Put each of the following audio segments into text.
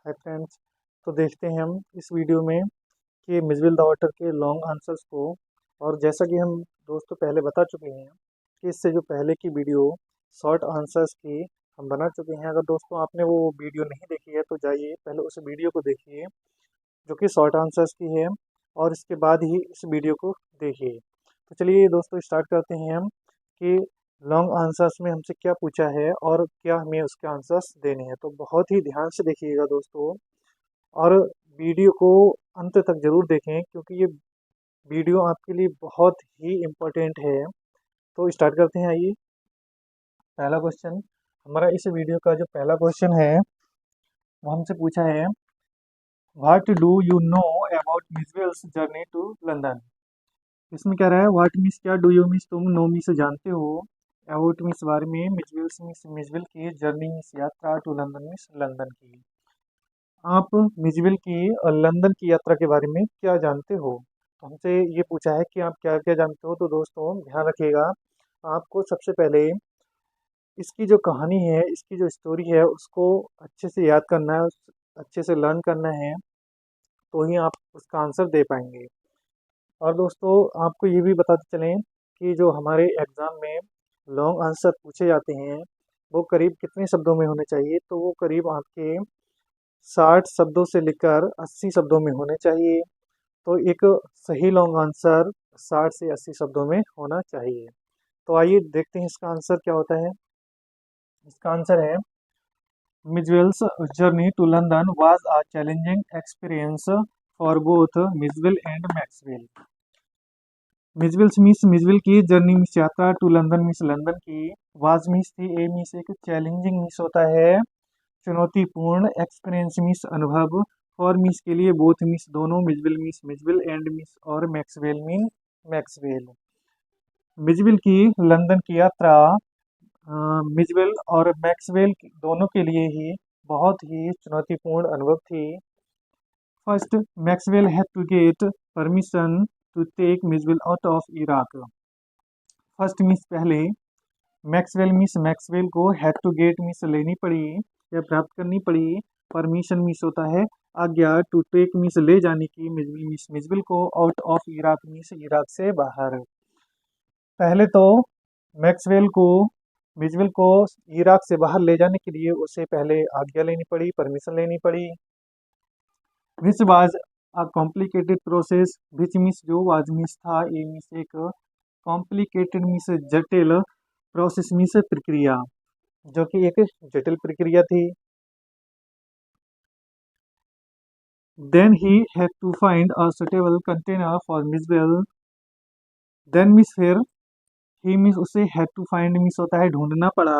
Hi friends. तो देखते हैं हम इस वीडियो में कि मिसविल द ऑटर के लॉन्ग आंसर्स को। और जैसा कि हम दोस्तों पहले बता चुके हैं कि इससे जो पहले की वीडियो शॉर्ट आंसर्स की हम बना चुके हैं। अगर दोस्तों आपने वो वीडियो नहीं देखी है तो जाइए पहले उस वीडियो को देखिए जो कि शॉर्ट आंसर्स की है, और इसके बाद ही इस वीडियो को देखिए। तो चलिए दोस्तों स्टार्ट करते हैं हम कि लॉन्ग आंसर्स में हमसे क्या पूछा है और क्या हमें उसके आंसर्स देने हैं। तो बहुत ही ध्यान से देखिएगा दोस्तों, और वीडियो को अंत तक ज़रूर देखें क्योंकि ये वीडियो आपके लिए बहुत ही इम्पोर्टेंट है। तो स्टार्ट करते हैं। आइए, पहला क्वेश्चन हमारा इस वीडियो का जो पहला क्वेश्चन है वो हमसे पूछा है, what do you know about Mijbil's journey to London. इसमें क्या रहा है, व्हाट मीन्स क्या, डू यू मीन्स तुम, नो मीन्स जानते हो, अबाउट मीन्स बारे में, मिसवेल्स मीन्स मिसवेल की, जर्नी मीन्स यात्रा, टू लंदन मीन्स लंदन की। आप मिसविल की और लंदन की यात्रा के बारे में क्या जानते हो। तो हमसे ये पूछा है कि आप क्या क्या जानते हो। तो दोस्तों ध्यान रखिएगा, आपको सबसे पहले इसकी जो कहानी है, इसकी जो स्टोरी है उसको अच्छे से याद करना है, अच्छे से लर्न करना है, तो ही आप उसका आंसर दे पाएंगे। और दोस्तों आपको ये भी बताते चलें कि जो हमारे एग्ज़ाम में लॉन्ग आंसर पूछे जाते हैं वो करीब कितने शब्दों में होने चाहिए। तो वो करीब आपके 60 शब्दों से लेकर 80 शब्दों में होने चाहिए। तो एक सही लॉन्ग आंसर 60 से 80 शब्दों में होना चाहिए। तो आइए देखते हैं इसका आंसर क्या होता है। इसका आंसर है, Miswell's journey to London was a challenging experience for both Miswell and Maxwell. Miswell's means Miswell की, जर्नी मिस यात्रा, टू लंदन मिस लंदन की, वाज मिस थी, ए मिस एक चैलेंजिंग मिस होता है चुनौतीपूर्ण, एक्सपीरियंस मिस अनुभव, फॉर मिस के लिए, बोथ मिस दोनों, Miswill means Miswill, and means और मैक्सवेल मीन मैक्सवेल। मिसविल की लंदन की यात्रा मिसवेल और मैक्सवेल दोनों के लिए ही बहुत ही चुनौतीपूर्ण अनुभव थी। First, Maxwell had to get permission to take Mijbil out of Iraq. First means पहले, मैक्सवेल को हैड टू गेट मिस लेनी पड़ी या प्राप्त करनी पड़ी, परमिशन मिस होता है आज्ञा, टू टेक मिस ले जाने की, मिसविल को, out of Iraq means Iraq से बाहर। पहले तो मैक्सवेल को मिसविल को इराक से बाहर ले जाने के लिए उसे पहले आज्ञा लेनी पड़ी, परमिशन लेनी पड़ी। Which was a complicated process, which means जो, वाज मिस था, ए मिस एक, कॉम्प्लिकेटेड मिस जटिल, प्रोसेस मिस प्रक्रिया, जो कि एक जटिल प्रक्रिया थी। Then he had to find a suitable container for Mijbil. Then means फिर, ही मिस उसे, हैड टू फाइंड मिस होता है ढूंढना पड़ा,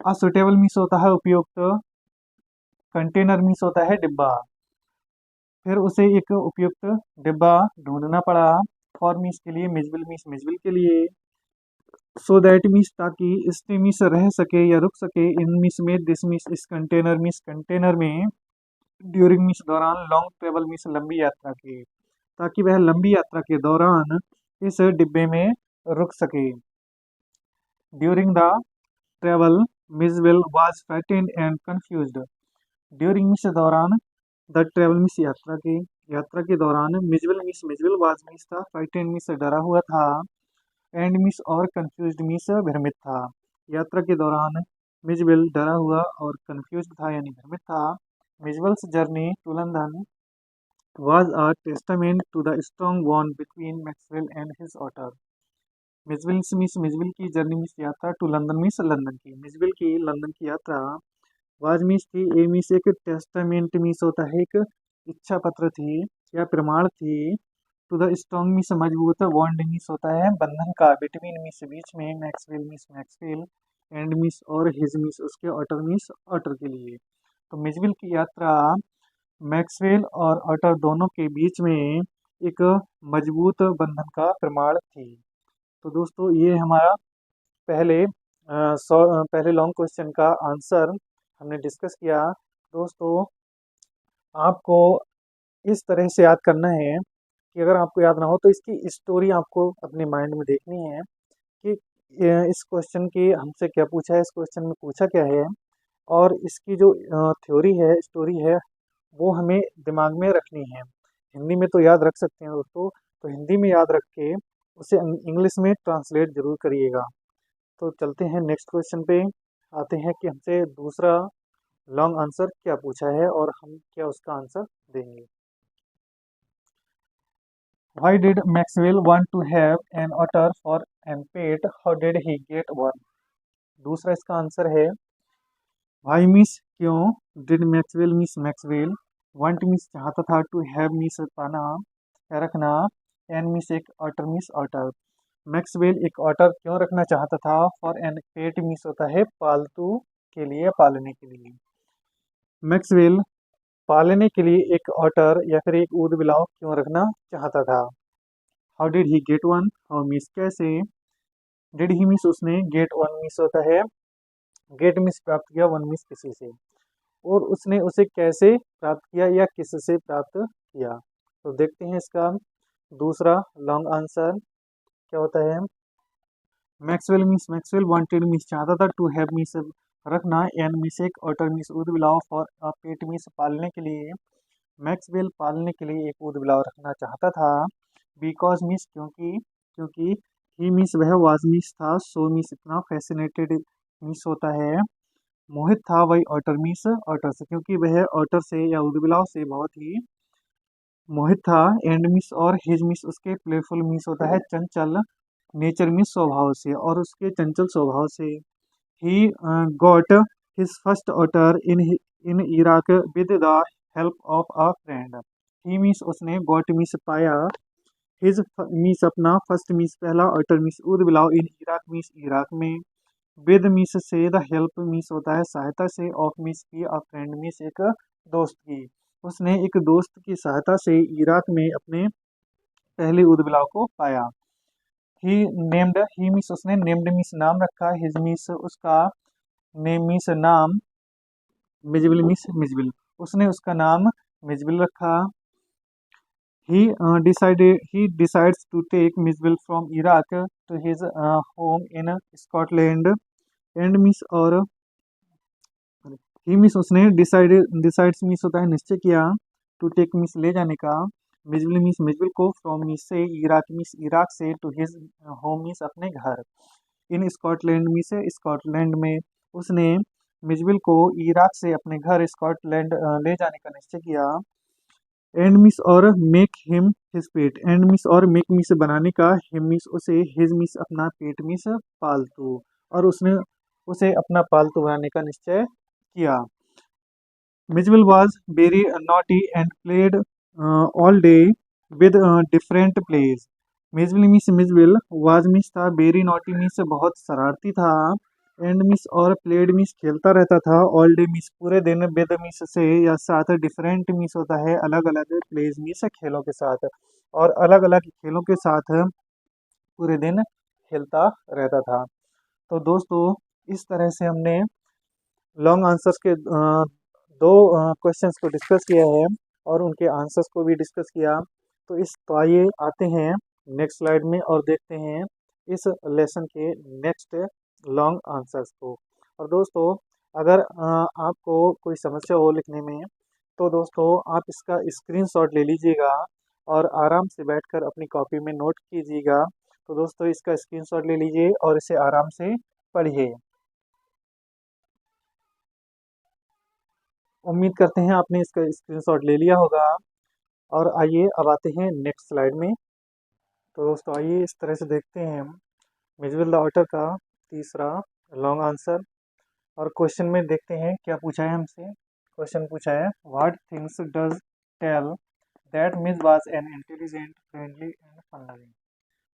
अ सुटेबल मिस होता है उपयुक्त, कंटेनर मिस होता है डिब्बा। फिर उसे एक उपयुक्त डिब्बा ढूंढना पड़ा, फॉर मिस के लिए, मिस मिसविल के लिए, सो दैट मिस ताकि, इसमें मिस रह सके या रुक सके, इन मिस में, दिस मिस मिस कंटेनर में, ड्यूरिंग मिस दौरान, लॉन्ग ट्रेवल मिस लंबी यात्रा की, ताकि वह लंबी यात्रा के दौरान इस डिब्बे में रुक सके। During the travel Mijbil was frightened and confused. During means दौरान, द ट्रेवल मिस यात्रा के दौरान, मिसविल वाज मिस था, फ्रैटेंड मिस डरा हुआ था, एंड मिस और कंफ्यूज्ड मिस भ्रमित था। यात्रा के दौरान मिसविल डरा हुआ और कंफ्यूज्ड था यानी भ्रमित था। Mijbil's journey to London was a testament to the strong bond between Maxwell and his daughter. मिसविल की, जर्नी मिस यात्रा, टू लंदन मिस लंदन की, मिसविल की लंदन की यात्रा, वाज मिस थी, ए मिस एक, टेस्टामेंट मिस होता है एक इच्छा पत्र थी या प्रमाण थी, टू द स्ट्रॉन्ग मिस मजबूत, बॉन्ड मिस होता है बंधन का, बिटवीन मिस बीच में, मैक्सवेल एंड मिस और हिज मिस उसके, ऑटर मिस ऑटर के लिए। तो मिसविल की यात्रा मैक्सवेल और ऑटर दोनों के बीच में एक मजबूत बंधन का प्रमाण थी। तो दोस्तों ये हमारा पहले लॉन्ग क्वेश्चन का आंसर हमने डिस्कस किया। दोस्तों आपको इस तरह से याद करना है कि अगर आपको याद ना हो तो इसकी स्टोरी आपको अपने माइंड में देखनी है कि इस क्वेश्चन की हमसे क्या पूछा है, इस क्वेश्चन में पूछा क्या है, और इसकी जो थ्योरी है, स्टोरी है, वो हमें दिमाग में रखनी है। हिंदी में तो याद रख सकते हैं दोस्तों, तो हिंदी में याद रख के उसे इंग्लिश में ट्रांसलेट जरूर करिएगा। तो चलते हैं नेक्स्ट क्वेश्चन पे, आते हैं कि हमसे दूसरा लॉन्ग आंसर क्या पूछा है और हम क्या उसका आंसर देंगे। Why did Maxwell want to have an otter for an pet? How did he get one? दूसरा इसका आंसर है वाई मिस क्यों did Maxwell miss Maxwell want miss चाहता था टू हैव मिस पाना या रखना एन मिस एक ऑटर मिस ऑटर। मैक्सवेल एक ऑटर क्यों रखना चाहता था? फॉर एन पेट मिस होता है पालतू के लिए, पालने के लिए। मैक्सवेल पालने के लिए एक ऑटर या फिर एक ऊद बिलाव क्यों रखना चाहता था? How did he get one, how miss कैसे, डिड ही मिस उसने, गेट वन मिस होता है गेट मिस प्राप्त किया, वन मिस किसी से, और उसने उसे कैसे प्राप्त किया या किससे प्राप्त किया। तो देखते हैं इसका दूसरा लॉन्ग आंसर क्या होता है। मैक्सवेल वांटेड मिस चाहता था टू हैव मिस रखना एन मिस एक ऑटर मिस ऊद बिलाव फॉर अ पेट मिस पालने के लिए। मैक्सवेल पालने के लिए एक ऊद बिलाव रखना चाहता था। बिकॉज मिस क्योंकि, क्योंकि ही मिस वह वाज मिस था, सो मिस इतना, फैसिनेटेड मिस होता है मोहित था, वही ऑटर मिस ऑटर से, क्योंकि वह ऑटर से या उदबिलाव से बहुत ही मोहित था। एंड मिस और हिज मिस उसके प्लेफुल मिस होता है चंचल, नेचर मिस स्वभाव से, और उसके चंचल स्वभाव से। He got his first otter in Iraq with the help of a friend. He means उसने, गॉट मिस पाया, हिज मिस अपना, फर्स्ट मिस पहला, ऑटर मिस उदबिलाव इन इराक मिस इराक में, विद मिस से, द हेल्प मिस होता है सहायता से, ऑफ मिस की, अ फ्रेंड मिस एक दोस्त की। उसने एक दोस्त की सहायता से इराक में अपने पहले उदबिलाव को पाया। ही मिस उसने, नेम्ड मिस नाम रखा, हिज मिस उसका, नेम मिस नाम, मिजबिल मिस मिजबिल उसने उसका नाम मिजबिल रखा। he decides to take Mijbil from Iraq to his home in Scotland and means और ही मिस उसने, डिसाइड्स मिस होता है निश्चय किया, टू टेक मिस ले जाने का, मिजबिल मिस मिजबिल को, फ्रॉम मिस से, इराक मिस इराक से, टू हिज होम मिस अपने घर, इन स्कॉटलैंड मिस स्कॉटलैंड में। उसने मिजबिल को इराक से अपने घर स्कॉटलैंड ले जाने का निश्चय किया। एंड मिस और make him his pet, and means और मेक मिस बनाने का, हिम मिस उसे, हिज मिस अपना, पेट मिस पालतू, और उसने उसे अपना पालतू बनाने का निश्चय किया। Mijbil was very naughty and played all day with different plays. Mijbil means Mijbil was miss था, very naughty मिस बहुत शरारती था, एंड मिस और प्लेड मिस खेलता रहता था, ऑल डे मिस पूरे दिन, विद मिस से या साथ, डिफरेंट मिस होता है अलग अलग, प्लेज मिस खेलों के साथ, और अलग अलग खेलों के साथ पूरे दिन खेलता रहता था। तो दोस्तों इस तरह से हमने लॉन्ग आंसर्स के दो क्वेश्चंस को डिस्कस किया है और उनके आंसर्स को भी डिस्कस किया। तो आइए आते हैं नेक्स्ट स्लाइड में और देखते हैं इस लेसन के नेक्स्ट लॉन्ग आंसर्स को। और दोस्तों अगर आपको कोई समस्या हो लिखने में, तो दोस्तों आप इसका स्क्रीनशॉट ले लीजिएगा और आराम से बैठकर अपनी कॉपी में नोट कीजिएगा। तो दोस्तों इसका स्क्रीनशॉट ले लीजिए और इसे आराम से पढ़िए। उम्मीद करते हैं आपने इसका स्क्रीनशॉट ले लिया होगा। और आइए अब आते हैं नेक्स्ट स्लाइड में। तो दोस्तों आइए इस तरह से देखते हैं हम मिजबिल द ऑटर का तीसरा लॉन्ग आंसर। और क्वेश्चन में देखते हैं क्या पूछा है हमसे। क्वेश्चन पूछा है what things does tell that Mij was an intelligent, friendly and fun loving.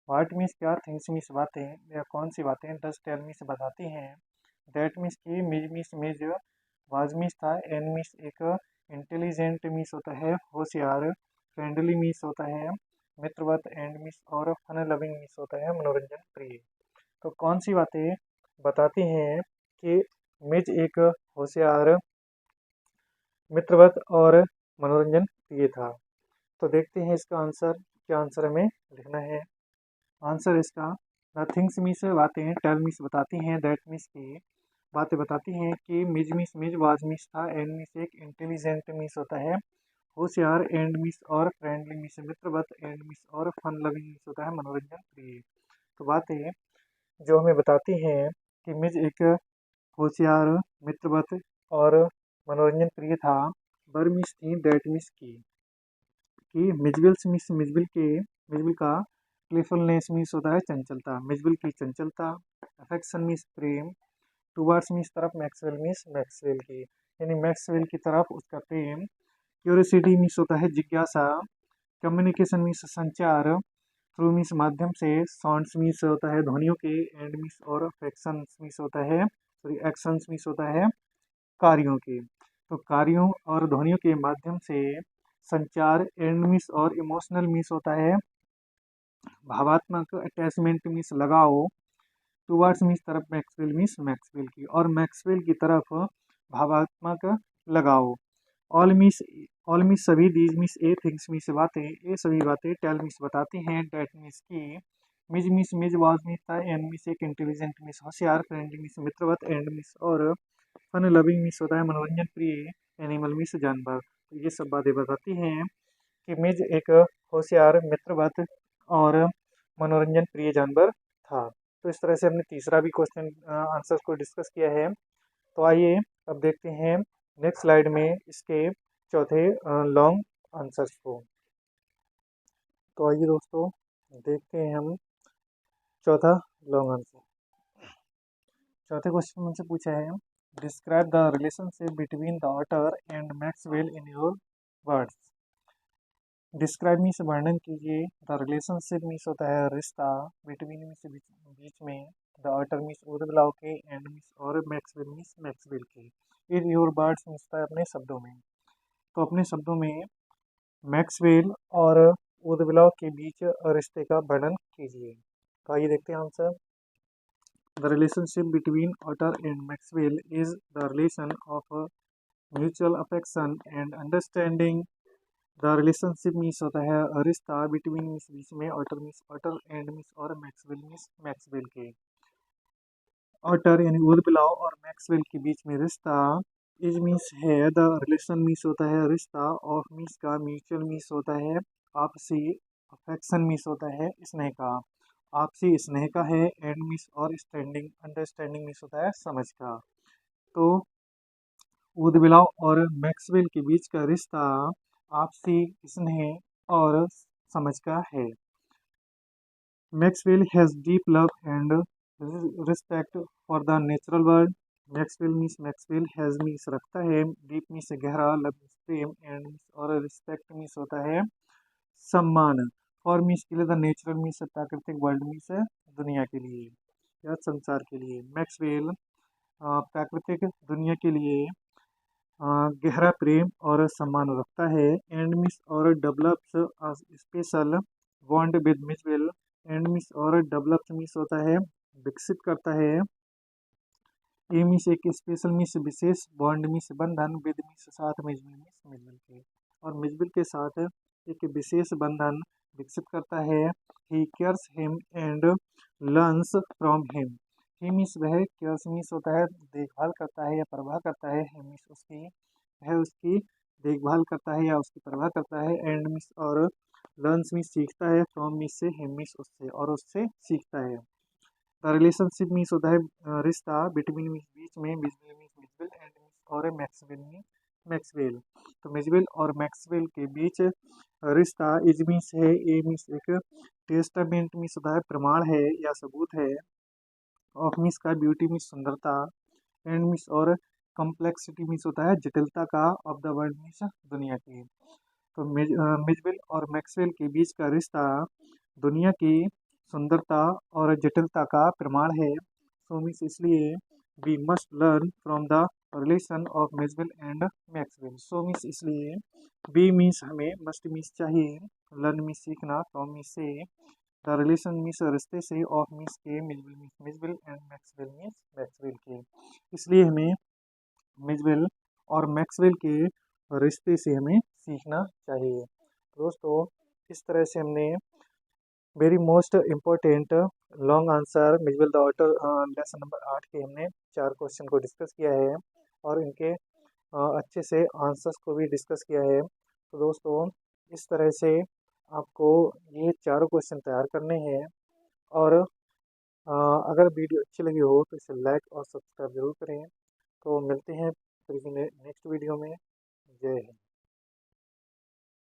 What means क्या, थिंग्स मीन्स बातें, या कौन सी बातें, डज टेल मीन्स बताती हैं, दैट मीन्स की, मिज वाज मीन्स था, एन मीन्स एक, इंटेलिजेंट मीन्स होता है होशियार, फ्रेंडली मीन्स होता है मित्रवत, एंड मीन्स और फन लविंग मीन्स होता है मनोरंजन प्रिय। तो कौन सी बातें बताती हैं कि मिज एक होशियार, मित्रवत और मनोरंजन प्रिय था। तो देखते हैं इसका आंसर, क्या आंसर हमें लिखना है। आंसर इसका, द थिंग्स मीन्स बातें, टेल मीन्स बताती हैं, दैट मीन्स की, बातें बताती हैं कि मिज मिस मिज वाज मिस था, एंड मिस एक इंटेलिजेंट मिस होता है, होशियार, एंड मिस और फ्रेंडली मिस मित्रवत, एंड मिस और फन लविंग मिस होता है मनोरंजन प्रिय। तो बातें जो हमें बताती हैं कि मिज एक होशियार, मित्रवत और मनोरंजन प्रिय था। बर मिस थी डेट मिस की मिजबिल्स मिस मिजबिल का प्लेफुलनेस मिस होता है चंचलता, मिजबिल की चंचलता। अफेक्शन मिस प्रेम, टुवर्ड्स मिस तरफ, मैक्सवेल मिस मैक्सवेल की, यानी मैक्सवेल की तरफ उसका प्रेम। क्यूरियोसिटी मिस होता है जिज्ञासा, कम्युनिकेशन मीन्स संचार, थ्रू मीन्स माध्यम से, साउंड्स मीन्स होता है ध्वनियों के, एंड मीन्स और एक्शंस मीन्स होता है, सॉरी एक्शंस मीन्स होता है कार्यों के। तो कार्यों और ध्वनियों के माध्यम से संचार, एंड मीन्स और इमोशनल मीन्स होता है भावात्मक, अटैचमेंट मीन्स लगाओ, टुवर्ड्स मीन्स तरफ, मैक्सवेल मीन्स मैक्सवेल की, और मैक्सवेल की तरफ भावात्मक लगाओ। ऑल मिस ऑल मिस सभी, these miss A things miss बातें, ये सभी बातें, टेल मिस बताती हैं, डेट मिस की, मिज वाज मिस था, एंड मिस एक इंटेलिजेंट मिस होशियार, फ्रेंडली मिस मित्रवत, एंड मिस और फन लविंग मिस होता है मनोरंजन प्रिय, एनिमल मिस जानवर। तो ये सब बातें बताती हैं कि मिज एक होशियार, मित्रवत और मनोरंजन प्रिय जानवर था। तो इस तरह से हमने तीसरा भी क्वेश्चन आंसर्स को डिस्कस किया है। तो आइए अब देखते हैं नेक्स्ट स्लाइड में इसके चौथे लॉन्ग आंसर्स को। तो आइए दोस्तों देखते हैं हम चौथा लॉन्ग आंसर। चौथे क्वेश्चन में हमसे पूछा है, describe the relationship between the otter and Maxwell in your words. Describe means वर्णन कीजिए, द रिलेशनशिप मीन्स होता है रिश्ता, बिटवीन मीन्स बीच में, द ऑटर मीन्स उर्दबिलाव के, एंड मीन्स और मैक्सवेल मीन्स मैक्सवेल के, इन योर वर्ड्स मीन्स होता है अपने शब्दों में। तो अपने शब्दों में मैक्सवेल और उर्दबिलाव के बीच रिश्ते का वर्णन कीजिए। तो आइए देखते हैं answer. The relationship between otter and Maxwell is the relation of mutual affection and understanding. The relationship means होता है रिश्ता, बिटवीन मीन्स बीच में, ऑटर एंड मीन्स और मैक्सवेल मीन्स मैक्सवेल के। ऑटर यानी उर्दबिलाव और मैक्सवेल के बीच में रिश्ता। इज मीन्स है, द रिलेशन मीन्स होता है रिश्ता, ऑफ मीन्स का, म्यूचुअल मीन्स होता है आपसी, अफेक्शन मीन्स होता है स्नेह का, आपसी स्नेह का है, एंड मीन्स और स्टैंडिंग, अंडरस्टैंडिंग मीन्स होता है समझ का। तो उर्दबिलाव और मैक्सवेल के बीच का रिश्ता आपसी स्नेह और समझ का है। Maxwell has deep love and respect for the natural world. Maxwell means Maxwell has means रखता है, डीप मीन्स गहरा, love means Prem, and means और रिस्पेक्ट मीन्स होता है सम्मान, फॉर मीन्स के लिए, द नेचुरल मीन्स प्राकृतिक, वर्ल्ड मीन्स दुनिया के लिए या संसार के लिए। मैक्सवेल प्राकृतिक दुनिया के लिए गहरा प्रेम और सम्मान रखता है, एंड मिस और develops special bond with Mijbil, and means और डेवलप्स मिस होता है विकसित करता है, ए मिस एक स्पेशल मिस विशेष, बॉन्ड मिस बंधन, विद मिस साथ, मिजबिल मिस मिजबिल के, और मिजबिल के साथ एक विशेष बंधन विकसित करता है। He cares him and learns from him. He miss वह, केयर्स मिस होता है देखभाल करता है या परवाह करता है, हिम मिस उसकी, वह उसकी देखभाल करता है या उसकी परवाह करता है, एंड मिस और लर्न्स मिस सीखता है, फ्रॉम मिस से, हिम मिस उससे और उससे सीखता है। द रिलेशनशिप मीन्स होता है रिश्ता, बिटवीन मीन्स बीच में, Mijbil means Mijbil, and means और मैक्सवेल मीन्स मैक्सवेल। तो मिजबिल और मैक्सवेल के बीच रिश्ता, इज मीन्स है, ए मीन्स एक टेस्टामेंट मीन्स होता है प्रमाण है या सबूत है, ऑफ मीन्स का, ब्यूटी मीन्स सुंदरता, एंड मीन्स और कॉम्प्लेक्सिटी मीन्स होता है जटिलता का, ऑफ द वर्ल्ड मीन्स दुनिया की। तो मिजबिल और मैक्सवेल के बीच का रिश्ता दुनिया की सुंदरता और जटिलता का प्रमाण है। सो मीन्स इसलिए we must learn from the relation of Mijbil and Maxwell. So means इसलिए, वी मीन्स हमें, मस्ट मीन्स चाहिए, लर्न मीन्स सीखना, फ्रॉम मीन्स से, द रिलेशन मीन्स रिश्ते से, ऑफ मीन्स के, Mijbil means Mijbil, and Maxwell means Maxwell के। इसलिए हमें मिजबिल और मैक्सवेल के रिश्ते से हमें सीखना चाहिए। दोस्तों इस तरह से हमने very most important long answer Mijbil the otter lesson number 8 के हमने 4 क्वेश्चन को डिस्कस किया है और इनके अच्छे से आंसर्स को भी डिस्कस किया है। तो दोस्तों इस तरह से आपको ये चारों क्वेश्चन तैयार करने हैं और अगर वीडियो अच्छी लगी हो तो इसे लाइक और सब्सक्राइब जरूर करें। तो मिलते हैं फिर नेक्स्ट वीडियो में। जय हिंद।